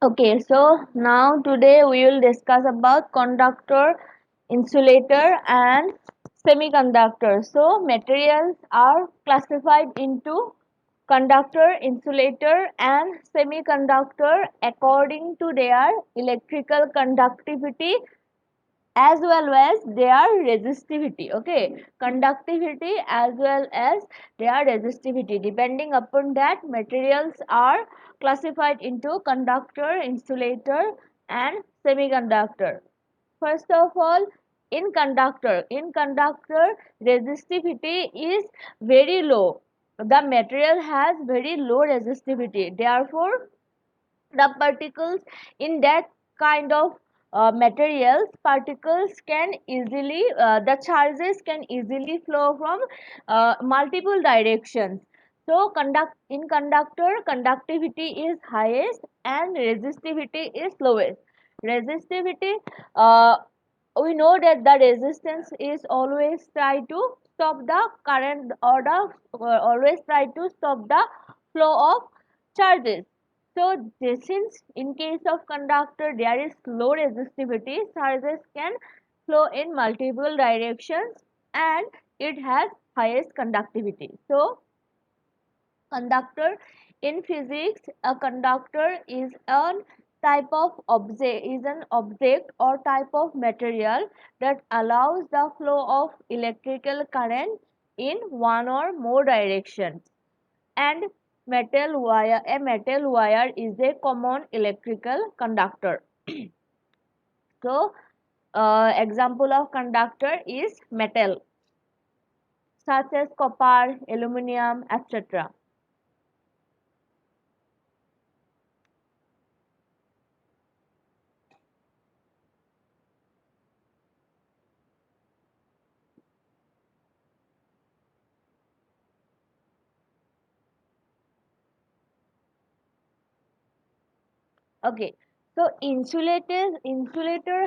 Okay, so now today we will discuss about conductor, insulator and semiconductor. So materials are classified into conductor, insulator and semiconductor according to their electrical conductivity as well as their resistivity. Okay, conductivity as well as their resistivity, depending upon that materials are classified into conductor, insulator and semiconductor. First of all, in conductor resistivity is very low. The material has very low resistivity, therefore the particles in that kind of materials, particles can easily the charges can easily flow from multiple directions. So in conductor conductivity is highest and resistivity is lowest. Resistivity, uh, we know that the resistance is always try to stop the current, or the always try to stop the flow of charges. So since in case of conductor there is low resistivity, charges can flow in multiple directions and it has highest conductivity. So conductor, in physics a conductor is a type of object, is an object or type of material that allows the flow of electrical current in one or more directions. And metal wire is a common electrical conductor. So example of conductor is metal such as copper, aluminum, etc. Okay, so insulator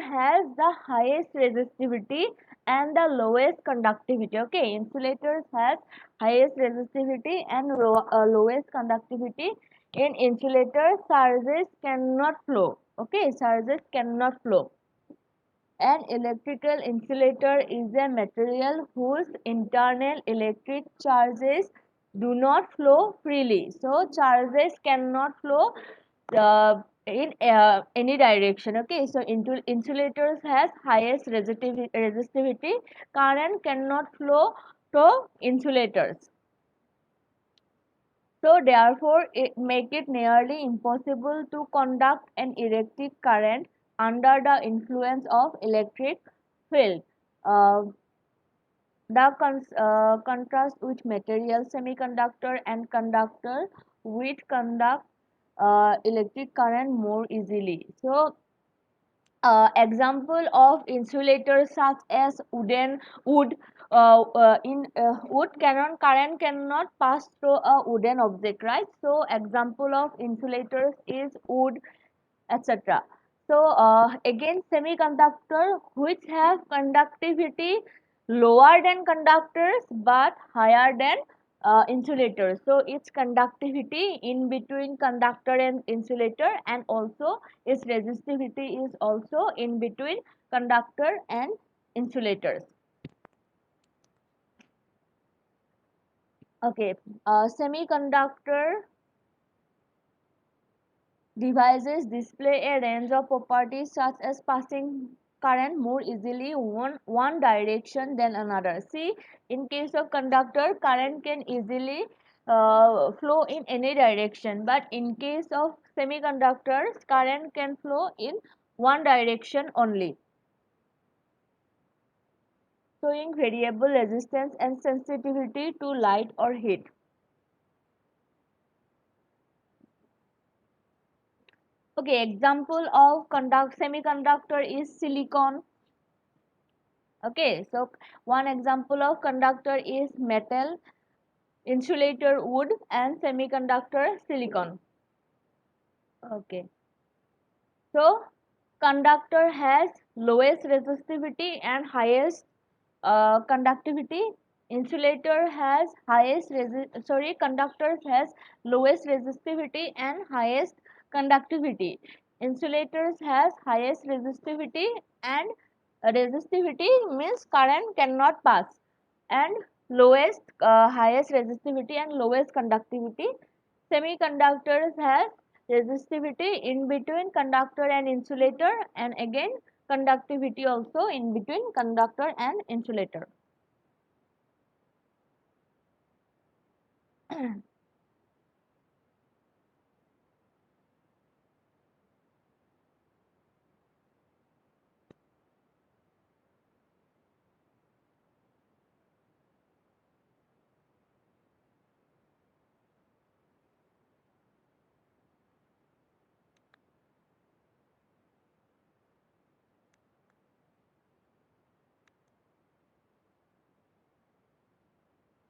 has the highest resistivity and the lowest conductivity. Okay, insulators has highest resistivity and lowest conductivity. In insulator, charges cannot flow. Okay, charges cannot flow. An electrical insulator is a material whose internal electric charges do not flow freely. So charges cannot flow in any direction. Okay, so insulators has highest resistivity. Current cannot flow to insulators. So therefore, it make it nearly impossible to conduct an electric current under the influence of electric field. Uh, the contrast with material, semiconductor and conductor, which conduct electric current more easily. So example of insulators such as wood, in wood cannot current cannot pass through a wooden object, right? So example of insulators is wood, etc. So again, semiconductor which have conductivity lower than conductors but higher than insulators. So its conductivity in between conductor and insulator, and also its resistivity is also in between conductor and insulators. Okay, semiconductor devices display a range of properties such as passing current more easily one direction than another. See, in case of conductor, current can easily flow in any direction, but in case of semiconductors, current can flow in one direction only, showing variable resistance and sensitivity to light or heat. Okay, example of conduct semiconductor is silicon. Okay, so one example of conductor is metal, insulator wood, and semiconductor silicon. Okay, so conductor has lowest resistivity and highest conductivity. Conductors has lowest resistivity and highest conductivity. Insulators has highest resistivity and resistivity means current cannot pass, and highest resistivity and lowest conductivity. Semiconductors has resistivity in between conductor and insulator, and again conductivity also in between conductor and insulator.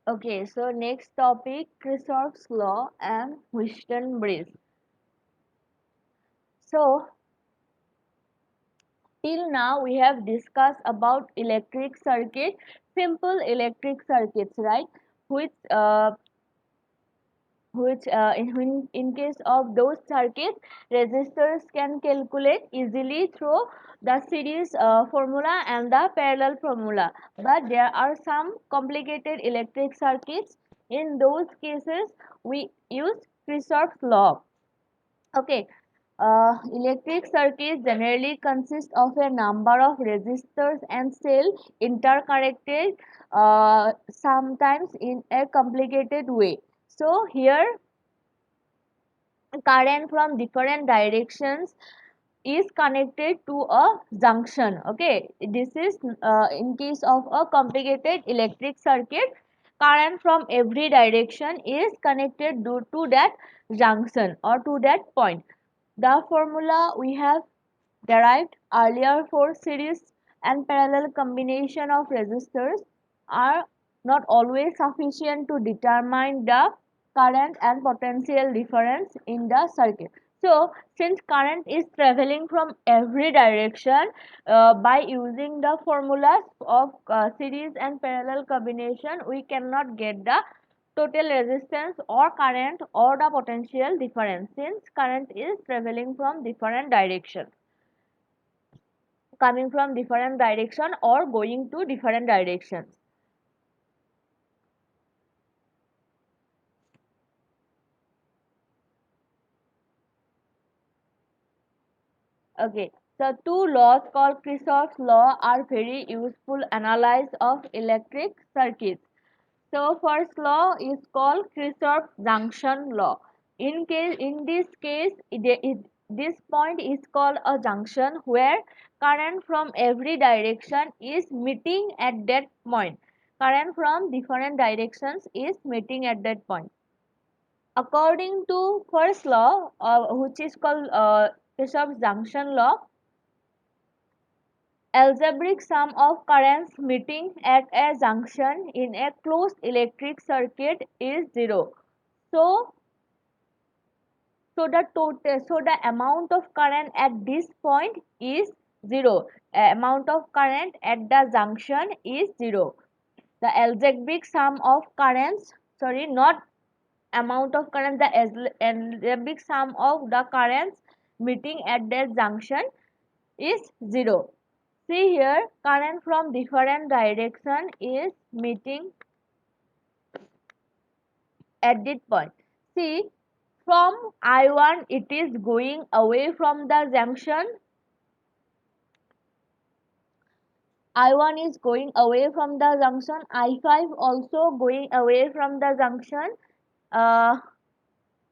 Okay, so next topic, Kirchhoff's law and Wheaton bridge. So till now we have discussed about electric circuit, simple electric circuits, right? Which in case of those circuits, resistors can calculate easily through the series formula and the parallel formula. But there are some complicated electric circuits. In those cases, we use Kirchhoff's law. Okay. Electric circuits generally consist of a number of resistors and cells interconnected, sometimes in a complicated way. So here current from different directions is connected to a junction. Okay, this is in case of a complicated electric circuit, current from every direction is connected to that junction or to that point. The formula we have derived earlier for series and parallel combination of resistors are not always sufficient to determine the current and potential difference in the circuit. So, since current is traveling from every direction, by using the formulas of series and parallel combination, we cannot get the total resistance or current or the potential difference, since current is traveling from different directions, coming from different direction or going to different directions. Okay, so two laws called Kirchhoff's law are very useful analysis of electric circuits. So first law is called Kirchhoff's junction law. In this case, this point is called a junction where current from every direction is meeting at that point. Current from different directions is meeting at that point. According to first law, which is called Kirchhoff's junction law, algebraic sum of currents meeting at a junction in a closed electric circuit is zero. So, the amount of current at this point is zero. Amount of current at the junction is zero. The algebraic sum of currents, sorry, not amount of current, the algebraic sum of the currents meeting at that junction is zero. See here, current from different direction is meeting at this point. See, from I1 it is going away from the junction. I1 is going away from the junction. I5 also going away from the junction. Uh,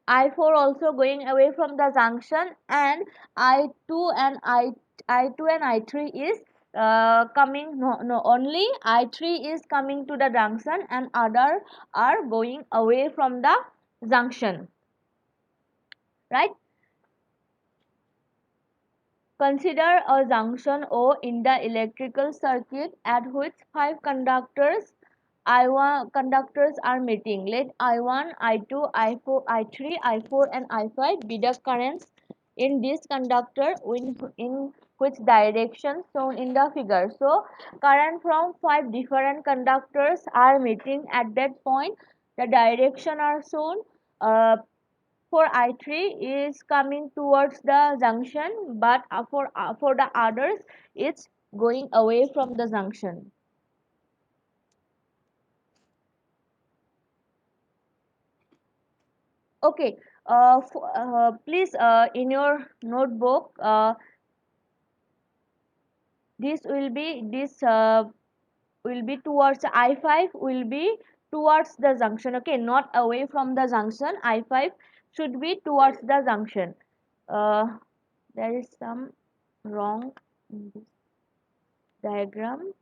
I4 also going away from the junction, and I2 and I2 and I3 is coming, no, only I3 is coming to the junction and other are going away from the junction, right? Consider a junction O in the electrical circuit at which five I1 conductors are meeting. Let I1, I2, I4, I3, I4 and I5 be the currents in this conductor in which direction shown in the figure. So current from 5 different conductors are meeting at that point. The direction are shown. For I3 is coming towards the junction, but for the others it's going away from the junction. Okay, please in your notebook, this will be towards I5, will be towards the junction. Okay, not away from the junction. I5 should be towards the junction. uh, there is some wrong in this diagram.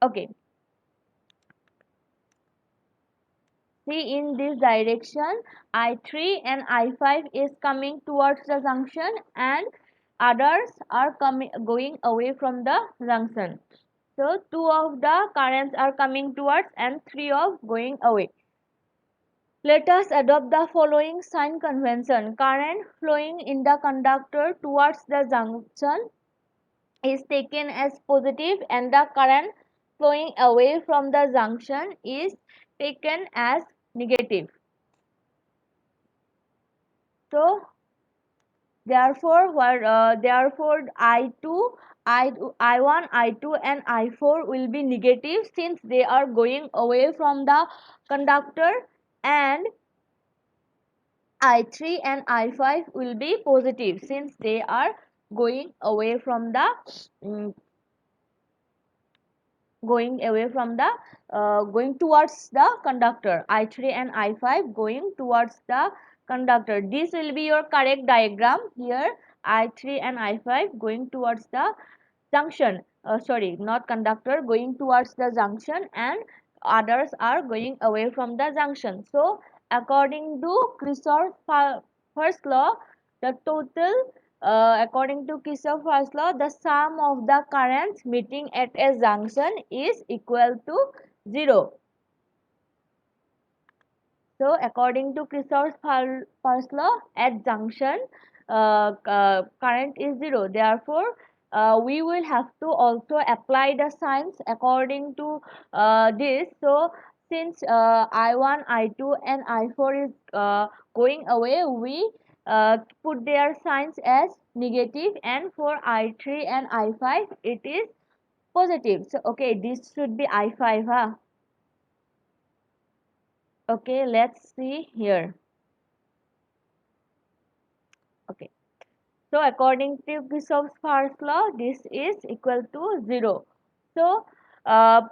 Okay, see, in this direction I3 and I5 is coming towards the junction, and others are coming going away from the junction. So two of the currents are coming towards and three of going away. Let us adopt the following sign convention. Current flowing in the conductor towards the junction is taken as positive, and the current flowing away from the junction is taken as negative. So therefore I2, I1, I2 and I4 will be negative since they are going away from the conductor, and I3 and I5 will be positive since they are going away from the mm, going towards the conductor. I3 and I5 going towards the conductor. This will be your correct diagram here. I3 and I5 going towards the junction, sorry, not conductor, going towards the junction, and others are going away from the junction. So according to Kirchhoff's first law, the total according to Kirchhoff's first law, the sum of the currents meeting at a junction is equal to 0. So according to Kirchhoff's first law, at junction current is 0. Therefore, we will have to also apply the signs according to this. So since I1, I2 and I4 is going away, we put their signs as negative, and for I3 and I5 it is positive. So okay, this should be I5, huh? Okay, let's see here. Okay, so according to Kirchhoff's first law, this is equal to 0. So uh,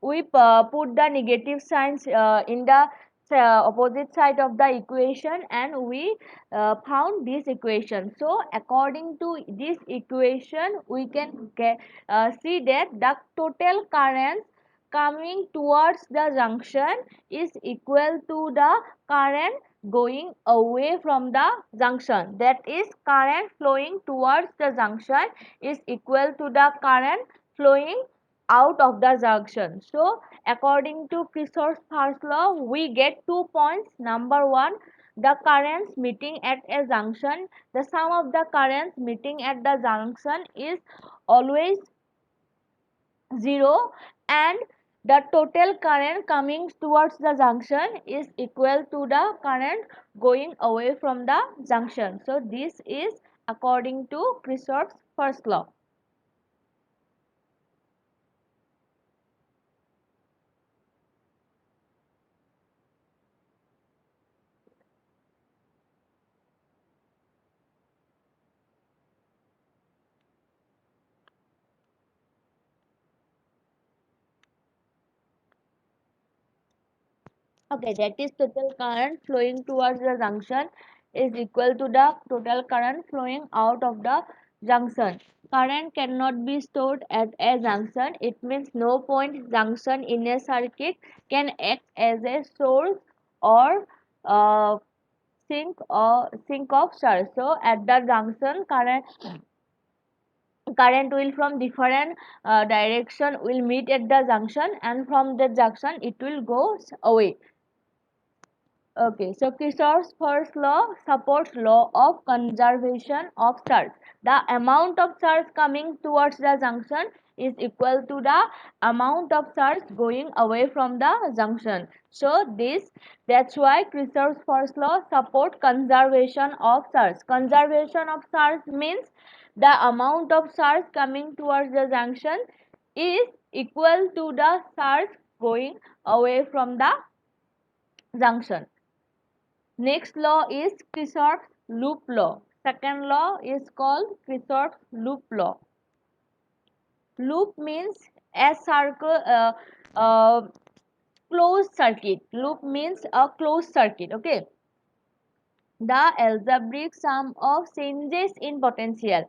we put the negative signs in the opposite side of the equation, and we found this equation. So according to this equation, we can see that the total current coming towards the junction is equal to the current going away from the junction. That is, current flowing towards the junction is equal to the current flowing out of the junction. So according to Kirchhoff's first law, we get 2 points. Number one, the currents meeting at a junction, the sum of the currents meeting at the junction is always 0, and the total current coming towards the junction is equal to the current going away from the junction. So this is according to Kirchhoff's first law. Okay, that is total current flowing towards the junction is equal to the total current flowing out of the junction. Current cannot be stored at a junction. It means no point junction in a circuit can act as a source or uh, sink of charge. So at the junction, current will from different direction will meet at the junction, and from the junction it will go away. Okay, so Kirchhoff's first law supports law of conservation of charge. The amount of charge coming towards the junction is equal to the amount of charge going away from the junction. So that's why Kirchhoff's first law supports conservation of charge. Conservation of charge means the amount of charge coming towards the junction is equal to the charge going away from the junction. Next law is Kirchhoff's loop law. Second law is called Kirchhoff's loop law. Loop means a circle, closed circuit. Loop means a closed circuit. Okay. The algebraic sum of changes in potential.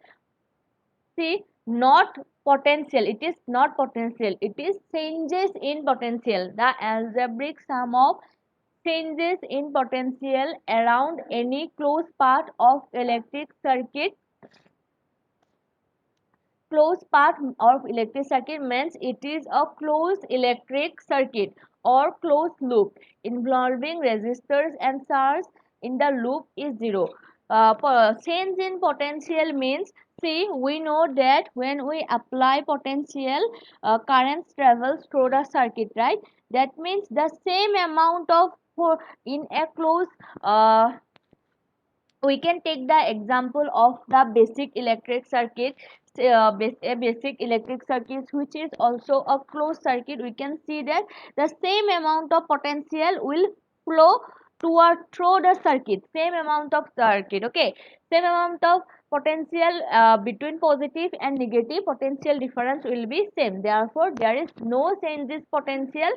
See, not potential. It is not potential. It is changes in potential. The algebraic sum of changes in potential around any closed path of electric circuit. Closed path of electric circuit means it is a closed electric circuit or closed loop involving resistors and charge in the loop is zero. Change in potential means, see, we know that when we apply potential, current travels through the circuit, right? That means the same amount of in a closed, we can take the example of the basic electric circuit. A basic electric circuit which is also a closed circuit, we can see that the same amount of potential will flow toward through the circuit, same amount of circuit. Okay, same amount of potential, between positive and negative potential difference will be same, therefore there is no changes potential.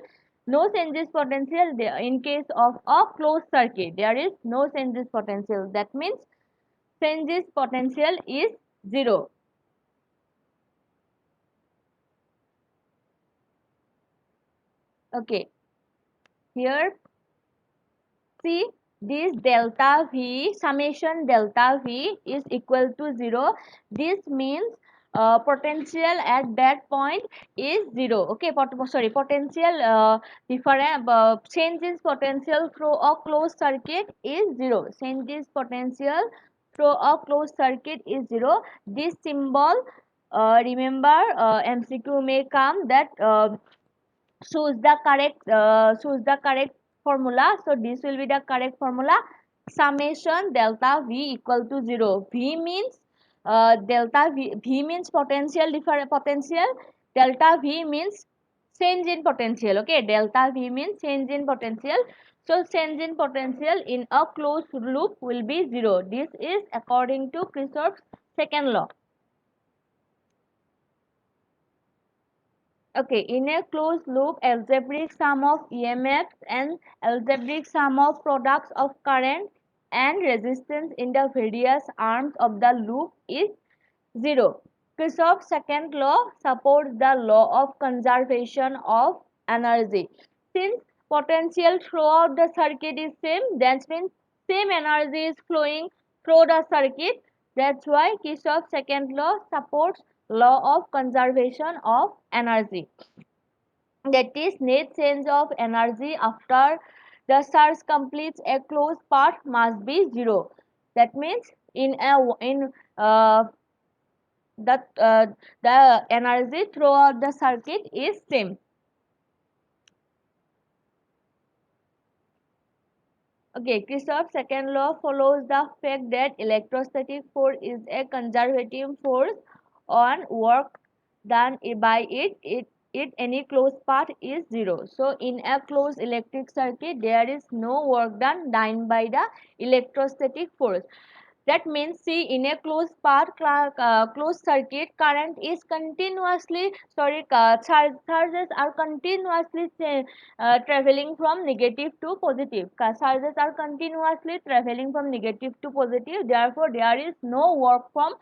No changes potential there. In case of a closed circuit, there is no changes potential. That means changes potential is zero. Okay, here see, this delta V, summation delta V is equal to 0. This means potential at that point is 0. Okay, potential different changes potential through a closed circuit is 0. Changes potential through a closed circuit is 0. This symbol, remember, MCQ may come that choose the correct formula. So this will be the correct formula. Summation delta V equal to 0. V means V means potential different potential. Delta V means change in potential. Okay, delta V means change in potential. So change in potential in a closed loop will be 0. This is according to Kirchhoff's second law. Okay, in a closed loop, algebraic sum of EMFs and algebraic sum of products of current and resistance in the various arms of the loop is 0. Kirchhoff's second law supports the law of conservation of energy. Since potential throughout the circuit is same, that means same energy is flowing through the circuit. That's why Kirchhoff's second law supports law of conservation of energy. That is, net change of energy after the charge completes a closed path must be 0. That means that the energy throughout the circuit is same. Okay, Kirchhoff's second law follows the fact that electrostatic force is a conservative force on work done by it any closed path is 0. So in a closed electric circuit there is no work done by the electrostatic force. That means, see, in a closed path, closed circuit, current is continuously, charges are continuously traveling from negative to positive. Charges are continuously traveling from negative to positive. Therefore, there is no work from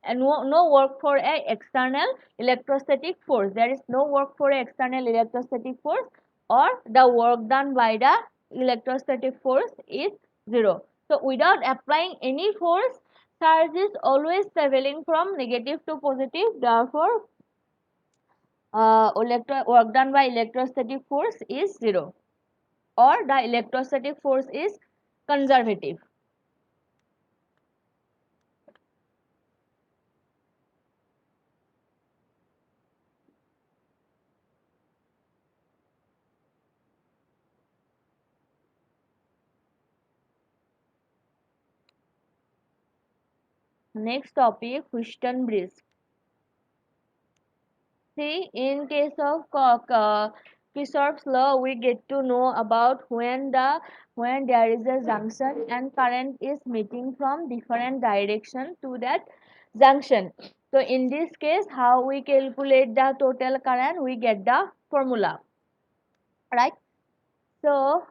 and no work for a external electrostatic force. There is no work for a external electrostatic force, or the work done by the electrostatic force is 0. So without applying any force, charge is always traveling from negative to positive. Therefore, work done by electrostatic force is 0. or the electrostatic force is conservative. Next topic, Wheaton bridge. See, in case of Kirchhoff's law, we get to know about when there is a junction and current is meeting from different direction to that junction. So in this case, how we calculate the total current? We get the formula, right? So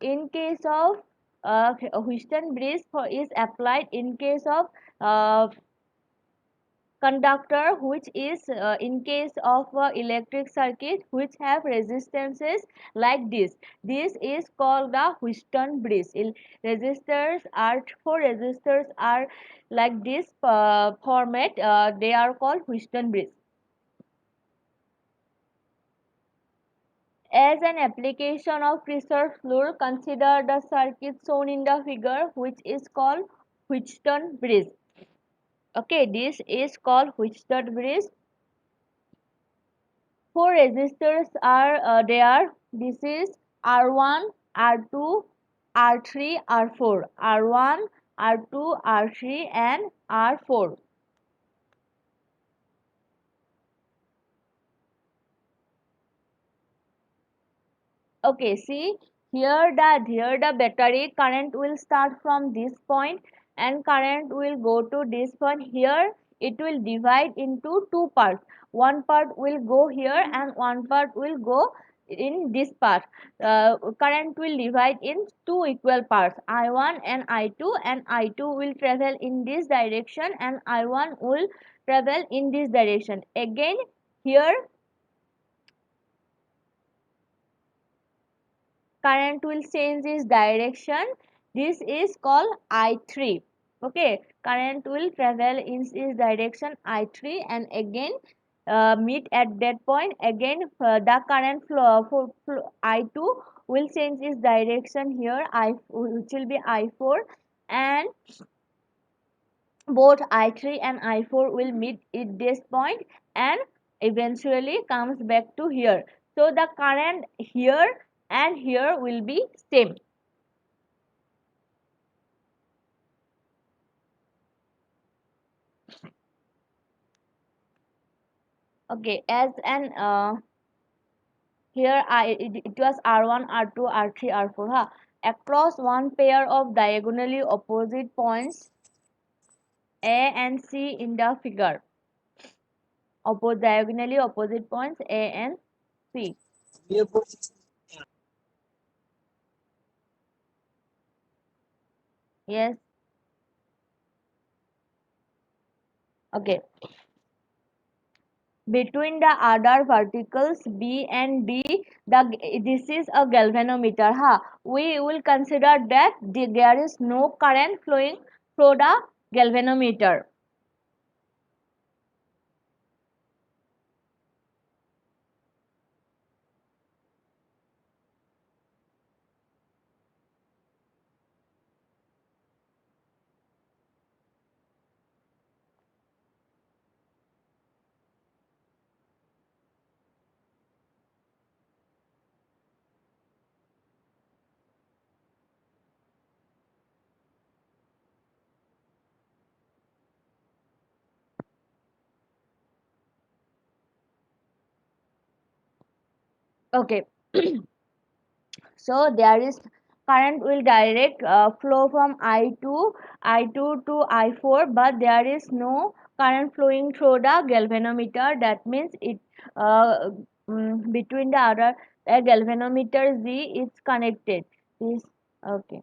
in case of Wheaton bridge is applied in case of uh, conductor, which is in case of electric circuit which have resistances like this is called the Wheaton bridge. Resistors are four resistors are like this format, they are called Wheaton bridge. As an application of Kirchhoff's law, consider the circuit shown in the figure, which is called Wheaton bridge. Okay, this is called Wheaton bridge. Four resistors are there. This is R1, R2, R3, R4. R1, R2, R3 and R4. Okay, see here the battery current will start from this point and current will go to this point. Here it will divide into two parts. One part will go here and one part will go in this part. Current will divide in two equal parts, I1 and I2, and I2 will travel in this direction and I1 will travel in this direction. Again here current will change its direction. This is called I3. Okay, current will travel in its direction I3 and again meet at that point. Again the current flow I2 will change its direction here, which will be I4, and both I3 and I4 will meet at this point and eventually comes back to here. So the current here and here will be same. Okay, as an here it was R1, R2, R3, R4. Huh? Across one pair of diagonally opposite points A and C in the figure. Diagonally opposite points A and C. Yes. Okay. Between the other verticals B and D, this is a galvanometer. Huh? We will consider that there is no current flowing through the galvanometer. Okay. So there is current will direct flow from I2 to I4, but there is no current flowing through the galvanometer. That means it uh, between the other galvanometer Z is connected. This okay.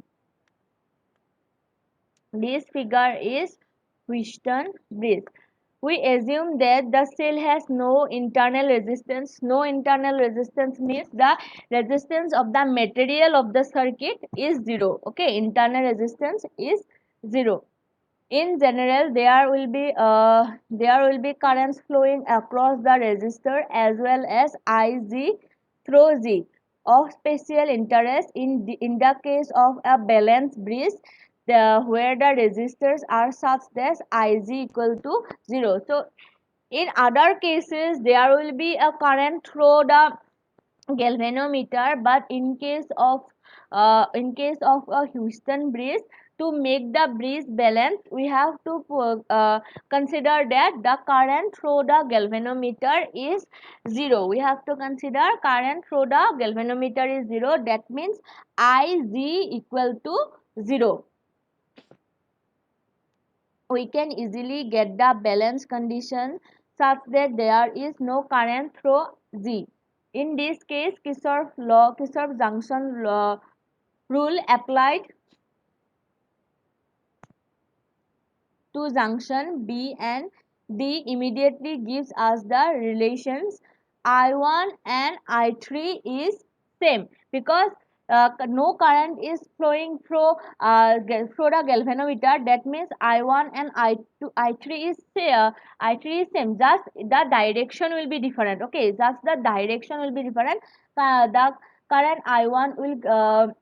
This figure is Wheaton bridge. We assume that the cell has no internal resistance. No internal resistance means the resistance of the material of the circuit is zero. Okay, internal resistance is zero. In general, there will be currents flowing across the resistor as well as Iz through Z. of special interest in the case of a balanced bridge, where the resistors are such that Ig equal to 0. So in other cases there will be a current through the galvanometer, but in case of a Houston bridge, to make the bridge balanced, we have to consider that the current through the galvanometer is 0. We have to consider current through the galvanometer is 0. That means Ig equal to 0. We can easily get the balance condition such that there is no current through G. In this case, Kirchhoff junction law, rule applied to junction B and D immediately gives us the relations I1 and I3 is same, because no current is flowing through the galvanometer. That means I1 and I3 is same, just the direction will be different. Okay, just the direction will be different. The current I1 will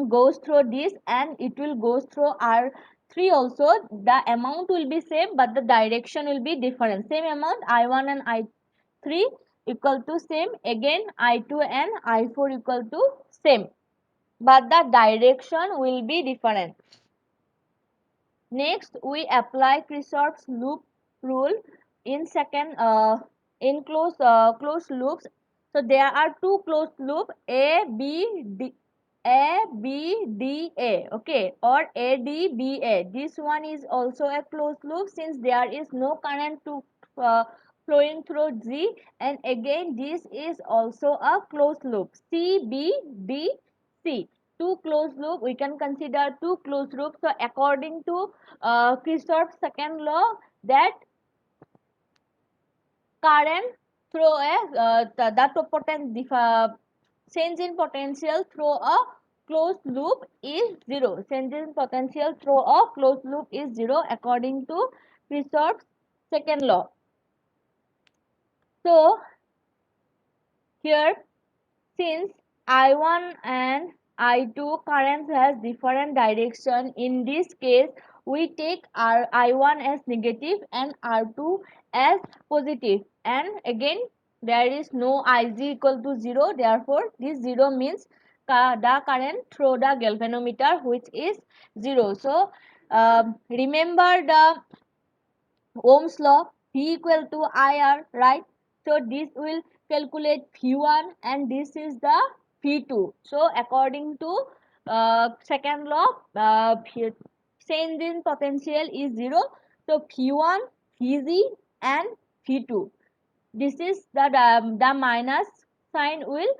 goes through this and it will goes through R3 also. The amount will be same but the direction will be different. Same amount I1 and I3 equal to same, again I2 and I4 equal to same, but the direction will be different. Next we apply Kirchhoff's loop rule in closed loops. So there are two closed loop A B D A, okay, or ADBA. This one is also a closed loop since there is no current flowing through G, and again this is also a closed loop CBDC. Two closed loop, we can consider two closed loops. So according to Kirchhoff's second law, that current through change in potential through a closed loop is 0. Change in potential through a closed loop is 0 according to Kirchhoff's second law. So here, since I1 and I2 currents has different direction, in this case we take I1 as negative and R2 as positive, and again there is no Ig equal to 0. Therefore this 0 means the current through the galvanometer, which is 0. So remember the Ohm's law, V equal to IR, right? So this will calculate V1 and this is the V2. So according to second law, change in potential is 0. So V1, Vg and V2. This is the minus sign will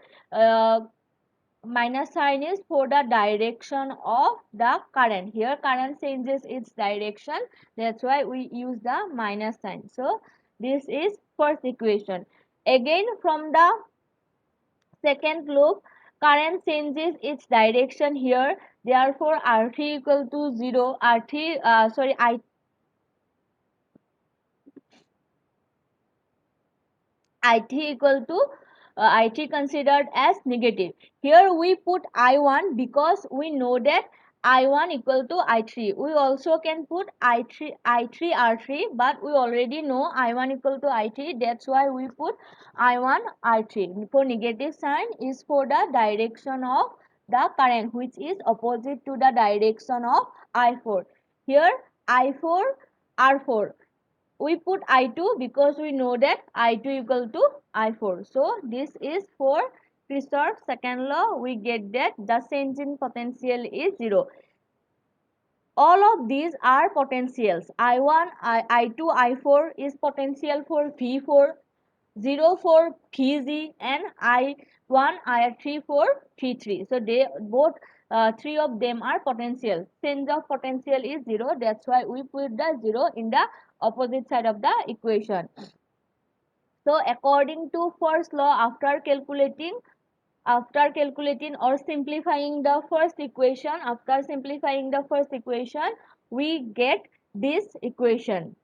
minus sign is for the direction of the current. Here current changes its direction, that's why we use the minus sign. So this is first equation. Again from the second loop, current changes its direction here, therefore R3 equal to 0. IT equal to IT considered as negative. Here we put I1 because we know that I1 equal to I3. We also can put I3 R3, but we already know I1 equal to I3. That's why we put I1 R3. For negative sign is for the direction of the current, which is opposite to the direction of I4. Here I4 R4. We put I2 because we know that I2 equal to I4. So this is for Kirchhoff's second law. We get that the change in potential is 0. All of these are potentials. I1, I2, I4 is potential for V4, 0 for Vg, and I1, I3 for V3. So they both three of them are potential. Change of potential is 0. That's why we put the 0 in the opposite side of the equation. So according to first law, after calculating or simplifying the first equation, we get this equation.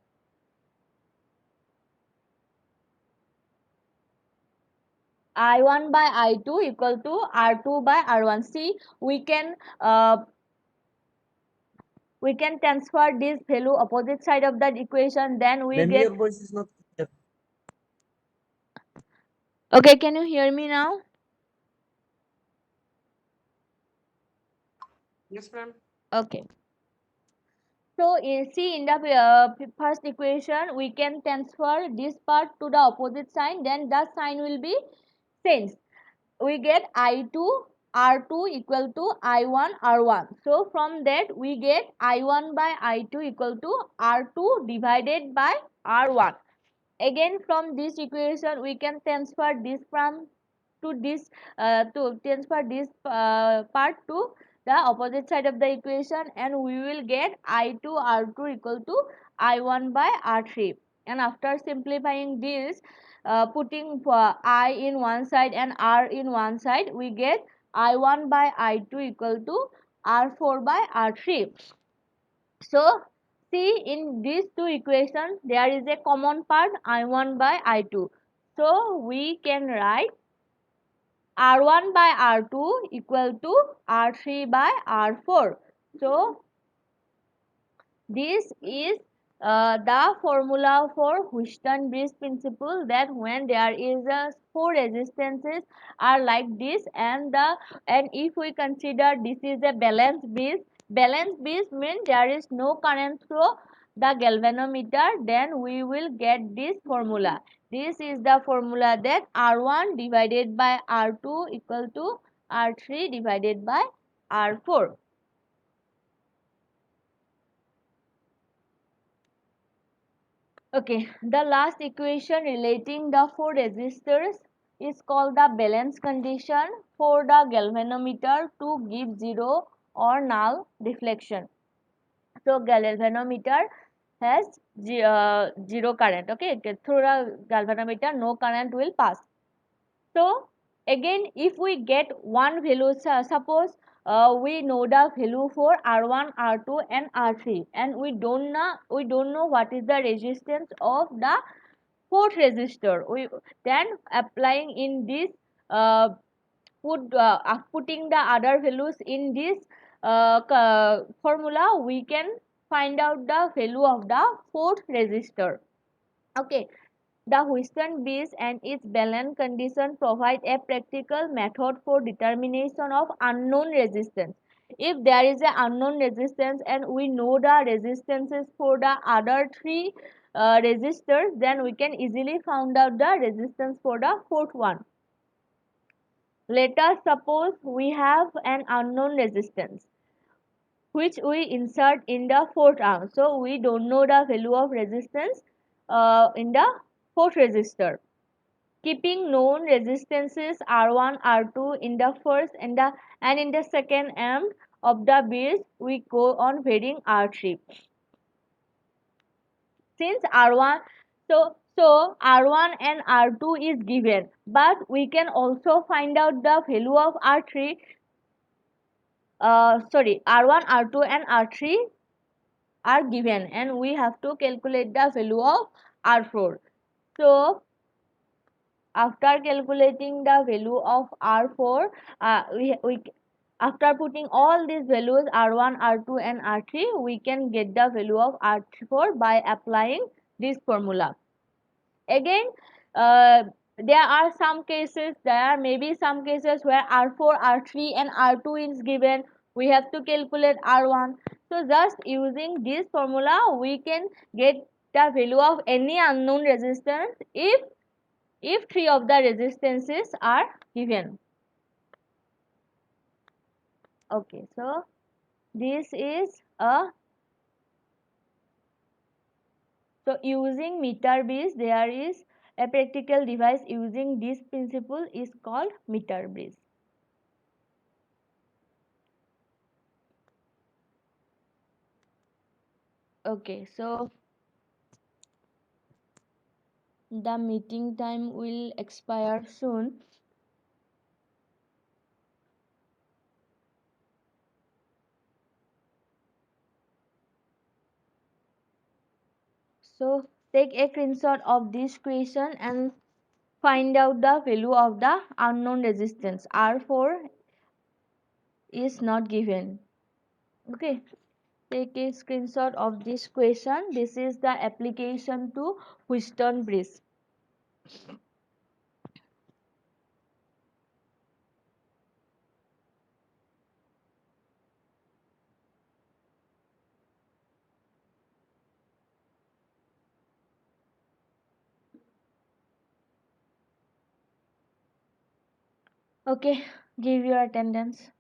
I1 by I2 equal to R2 by R1. See, uh, we can transfer this value opposite side of that equation, then we Ma'am, get. your voice is not clear. Okay, can you hear me now? Yes, ma'am. Okay. So see, in the first equation, we can transfer this part to the opposite sign, then the sign will be changed. We get I2 R2 equal to I1 R1. So from that we get I1 by I2 equal to R2 divided by R1. Again, from this equation we can transfer this from to this to transfer this part to the opposite side of the equation, and we will get I2 R2 equal to I1 by R3. And after simplifying this, putting I in one side and R in one side, we get I1 by I2 equal to R4 by R3. So see, in these two equations there is a common part I1 by I2. So we can write R1 by R2 equal to R3 by R4. So this is the formula for Wheatstone-Bridge principle, that when there is a four resistances are like this, and if we consider this is a balanced bridge means there is no current through the galvanometer, then we will get this formula. This is the formula, that R1 divided by R2 equal to R3 divided by R4. Okay, the last equation relating the four resistors is called the balance condition for the galvanometer to give zero or null deflection. So galvanometer has zero current. Okay, through the galvanometer no current will pass. So again, if we get one value, suppose we know the value for R1, R2 and R3, and we don't know what is the resistance of the fourth resistor. We then applying in this, uh, putting the other values in this formula, we can find out the value of the fourth resistor. Okay, the Wheatstone-Bridge and its balance condition provide a practical method for determination of unknown resistance. If there is an unknown resistance and we know the resistances for the other three resistors, then we can easily find out the resistance for the fourth one. Let us suppose we have an unknown resistance which we insert in the fourth arm. So we don't know the value of resistance in the fourth resistor. Keeping known resistances R1, R2 in the first and in the second arm of the bridge, we go on varying R3. Since R1, so R1 and R2 is given, but we can also find out the value of R3. Sorry, R1, R2 and R3 are given, and we have to calculate the value of R4. So after calculating the value of R4, we after putting all these values R1, R2 and R3, we can get the value of R4 by applying this formula. Again, there are maybe some cases where R4, R3 and R2 is given. We have to calculate R1. So just using this formula, we can get the value of any unknown resistance if three of the resistances are given. Okay, so this is a so using meter bridge, there is a practical device using this principle is called meter bridge. Okay, so the meeting time will expire soon. So take a screenshot of this question and Find out the value of the unknown resistance. R4 is not given. Okay, take a screenshot of this question. This is the application to Wheatstone bridge. Okay, give your attendance.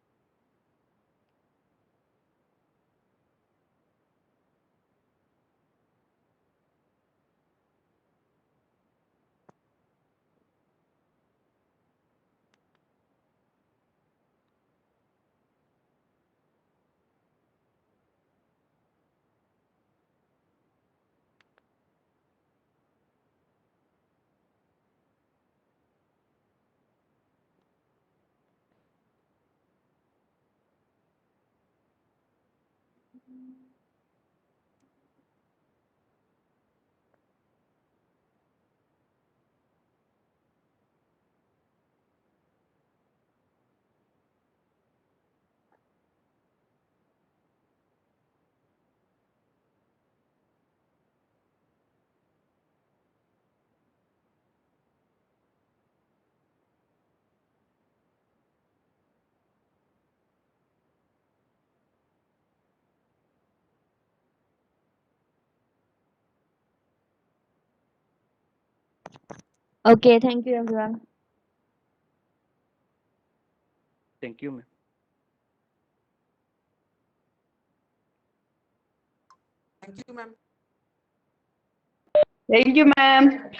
Okay, thank you everyone. Thank you, ma'am. Thank you, ma'am.